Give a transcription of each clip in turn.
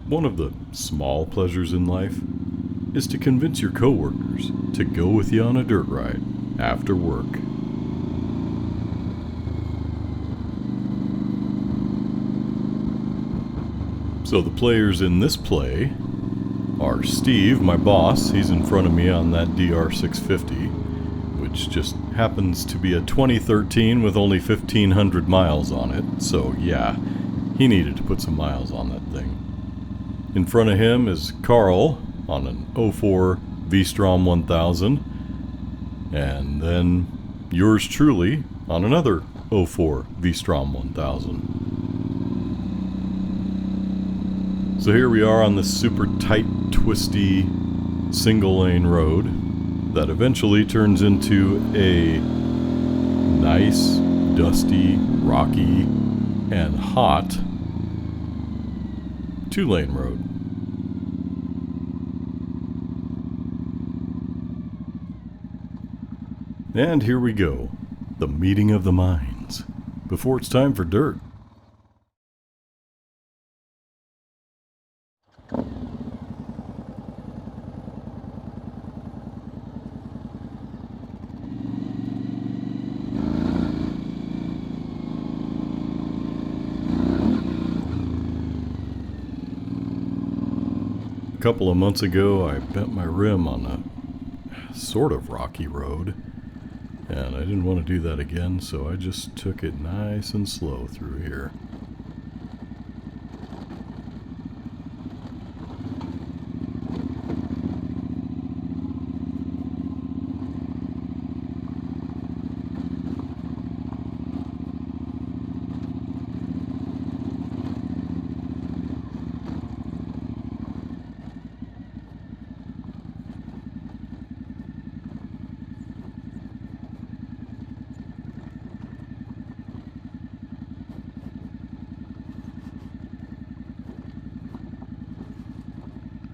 One of the small pleasures in life is to convince your coworkers to go with you on a dirt ride after work. So the players in this play are Steve, my boss. He's in front of me on that DR650, which just happens to be a 2013 with only 1,500 miles on it. So yeah, he needed to put some miles on that thing. In front of him is Carl on an 04 V-Strom 1000. And then yours truly on another 04 V-Strom 1000. So here we are on this super tight, twisty, single-lane road that eventually turns into a nice, dusty, rocky, and hot 2-lane road. And here we go, the meeting of the minds, before it's time for dirt. A couple of months ago, I bent my rim on a sort of rocky road, and I didn't want to do that again, so I just took it nice and slow through here.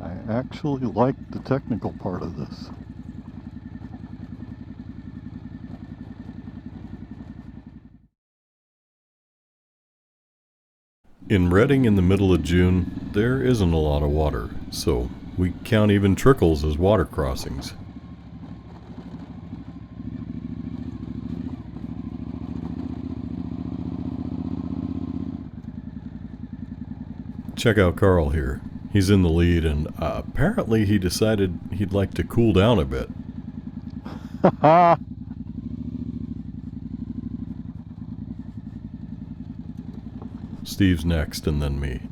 I actually like the technical part of this. In Redding in the middle of June, there isn't a lot of water, so we count even trickles as water crossings. Check out Carl here. He's in the lead, and apparently he decided he'd like to cool down a bit. Steve's next, and then me.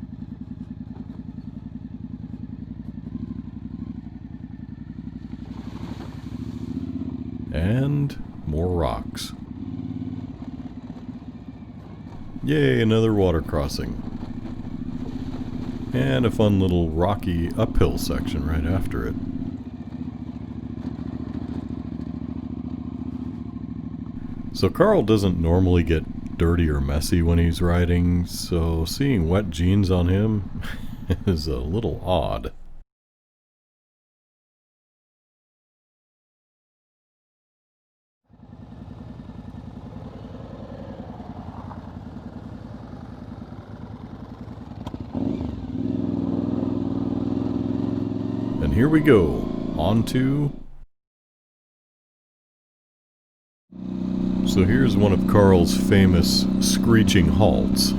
And more rocks. Yay, another water crossing. And a fun little rocky uphill section right after it. So Carl doesn't normally get dirty or messy when he's riding, so seeing wet jeans on him is a little odd. And here we go, on to... So here's one of Carl's famous screeching halts.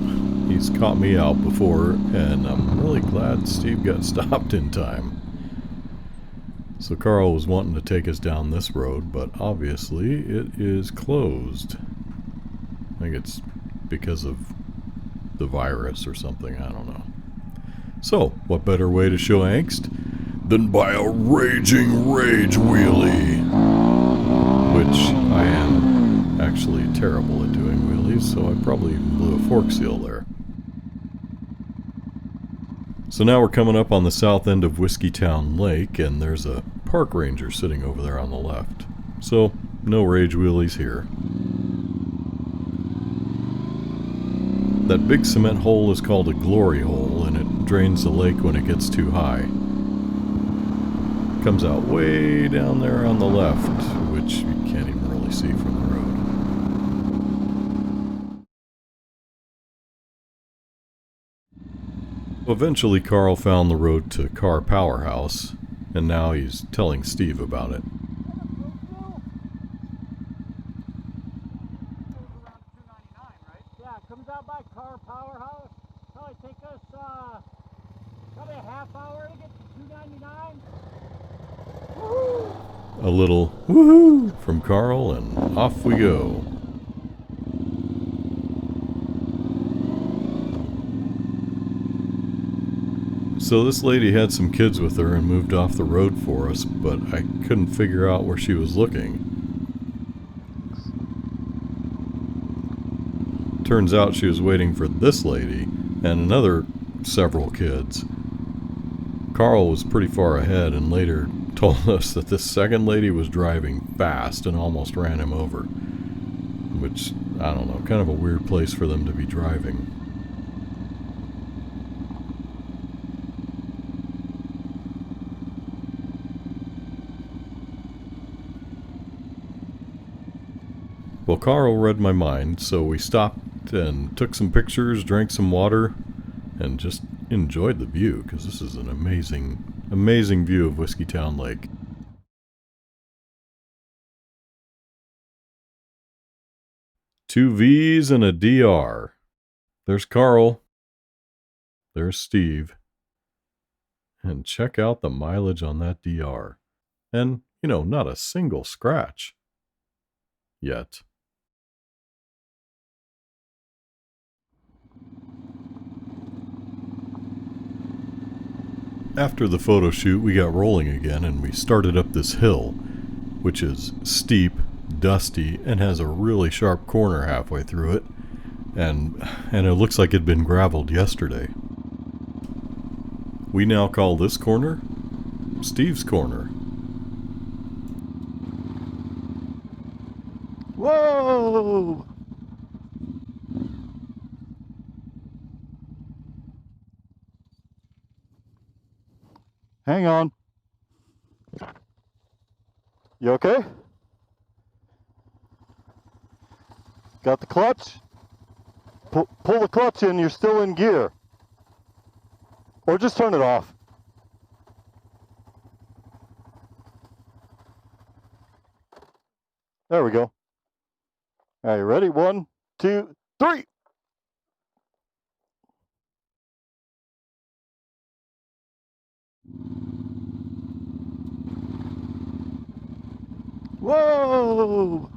He's caught me out before, and I'm really glad Steve got stopped in time. So Carl was wanting to take us down this road, but obviously it is closed. I think it's because of the virus or something, I don't know. So, what better way to show angst than by a raging rage wheelie? Which I am actually terrible at doing wheelies, so I probably even blew a fork seal there. So now we're coming up on the south end of Wiskeytown Lake, and there's a park ranger sitting over there on the left. So, no rage wheelies here. That big cement hole is called a glory hole, and it drains the lake when it gets too high. Comes out way down there on the left, which you can't even really see from the road. Eventually, Carl found the road to Car Powerhouse, and now he's telling Steve about it. Yeah, it comes out by Car Powerhouse. Probably take us probably a half hour to get to 299. A little woohoo from Carl, and off we go. So this lady had some kids with her and moved off the road for us, but I couldn't figure out where she was looking. Turns out she was waiting for this lady and another several kids. Carl was pretty far ahead and later told us that this second lady was driving fast and almost ran him over. Which, I don't know, kind of a weird place for them to be driving. Well, Carl read my mind, so we stopped and took some pictures, drank some water, and just enjoyed the view, because this is an amazing, amazing view of Wiskeytown Lake. Two V's and a DR. There's Carl. There's Steve. And check out the mileage on that DR. And, you know, not a single scratch. Yet. After the photo shoot, we got rolling again and we started up this hill, which is steep, dusty, and has a really sharp corner halfway through it, and it looks like it'd been graveled yesterday. We now call this corner Steve's Corner. Whoa! Hang on. You okay? Got the clutch? Pull the clutch in, you're still in gear. Or just turn it off. There we go. All right, you ready? 1, 2, 3. Whoa!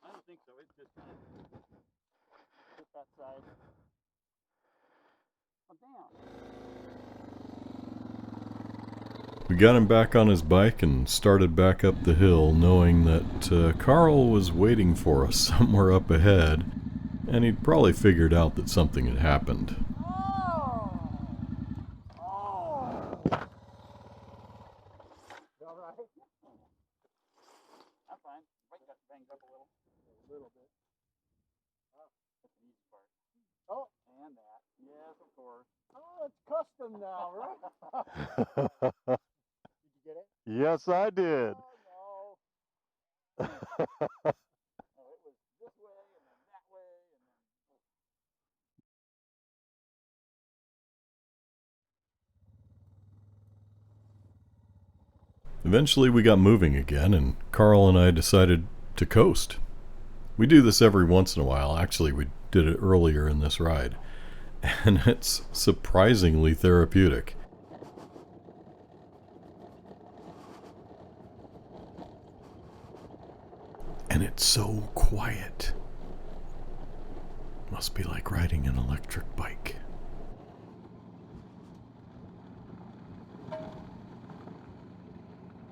I don't think so. It's just kind of hit that side. Oh, damn. We got him back on his bike and started back up the hill, knowing that Carl was waiting for us somewhere up ahead, and he'd probably figured out that something had happened. I'm fine. Bike got banged up a little. A little bit. Oh, that's the easy part. Oh, and that. Yes, of course. Oh, it's custom now, right? Did you get it? Yes, I did. Oh, no. Oh, it was this way and then that way and then... Eventually we got moving again, and Carl and I decided to coast. We do this every once in a while. Actually, we did it earlier in this ride, and it's surprisingly therapeutic. And it's so quiet. Must be like riding an electric bike.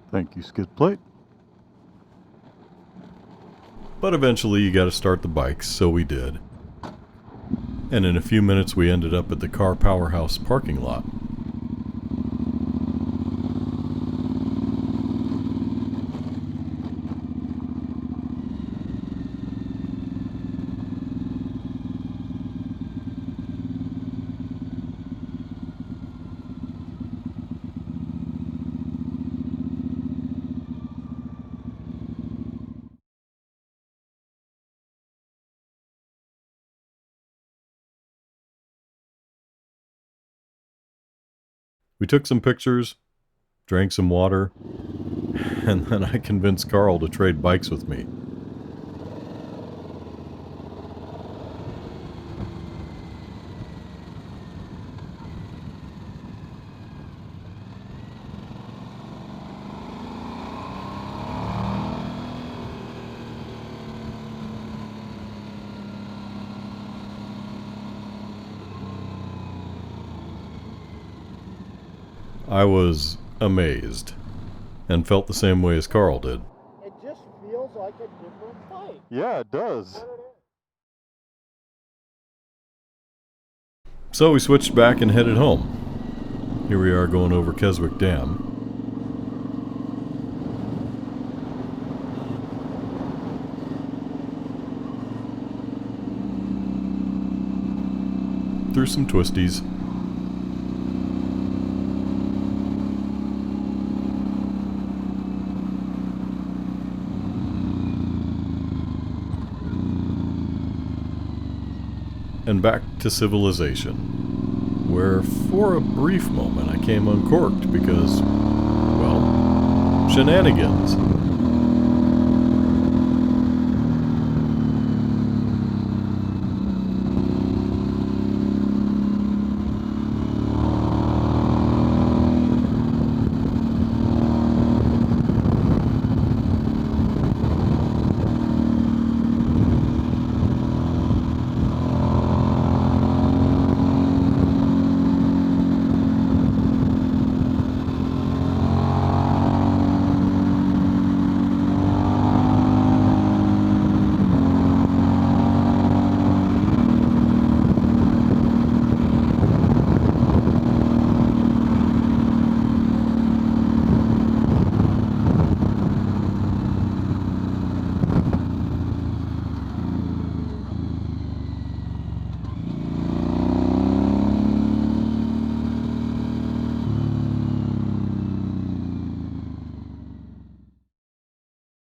Thank you, skid plate. But eventually you gotta start the bikes, so we did. And in a few minutes we ended up at the Car Powerhouse parking lot. We took some pictures, drank some water, and then I convinced Carl to trade bikes with me. I was amazed, and felt the same way as Carl did. It just feels like a different bike. Yeah, it does. So we switched back and headed home. Here we are going over Keswick Dam. Through some twisties. And back to civilization, where for a brief moment I came uncorked because, well, shenanigans.